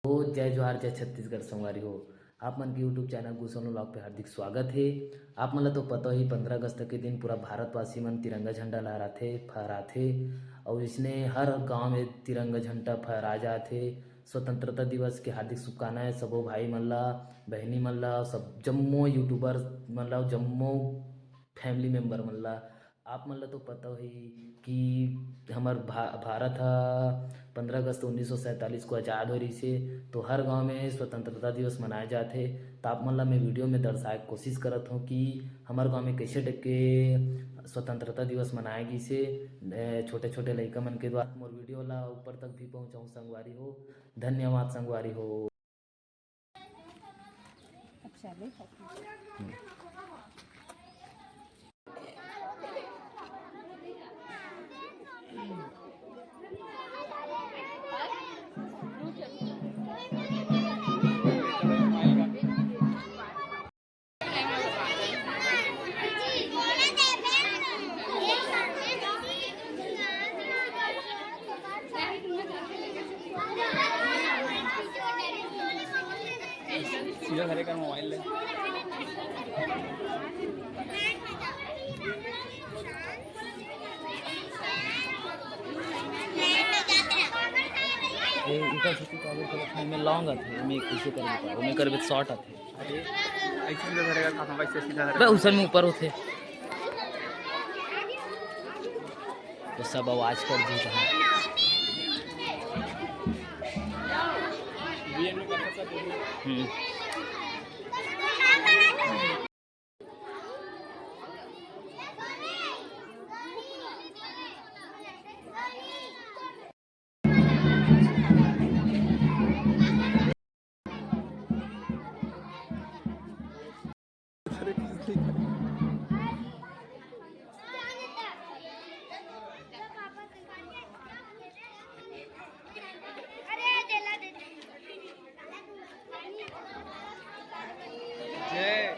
हो जय जोहार जय छत्तीसगढ़ संगवारी हो। आप मन के यूट्यूब चैनल गुसोनो ब्लॉग पे हार्दिक स्वागत है। आप मन ला तो पता ही 15 अगस्त के दिन पूरा भारतवासी मन तिरंगा झंडा लहराथे फहराथे और इसने हर गांव में तिरंगा झंडा फहरा जाथे। स्वतंत्रता दिवस के हार्दिक शुभकामनाएं सबो भाई मन ला, बहनी मन ला, सब जम्मो यूट्यूबर मन ला, जम्मो फैमिली मेम्बर मन ला। आप मन ला तो पता ही कि हमर भारत हा 15 अगस्त 1947 को आज़ाद हो रही से, तो हर गांव में स्वतंत्रता दिवस मनाए जाते। तो आप मन ला मैं वीडियो में दर्शाए के कोशिश करत हूँ कि हमारे गांव में कैसे के स्वतंत्रता दिवस मनाए गी से छोटे छोटे लइका मन के द्वारा। मोर वीडियो ला ऊपर तक भी पहुँचाऊँ संगवारी हो। धन्यवाद संगवारी हो। सीधा धरे का मोबाइल ले ये इका छुट्टी काबू के खाई में लॉन्ग आथे मैं कैसे कर बता मैं करबे शॉर्ट आथे। अरे ऐसे सीधा धरेगा खाता वैसे सीधा बे धरेगा उसन में ऊपर होथे तो सब आवाज कर दी कहाँ। वीएनओ का सब जय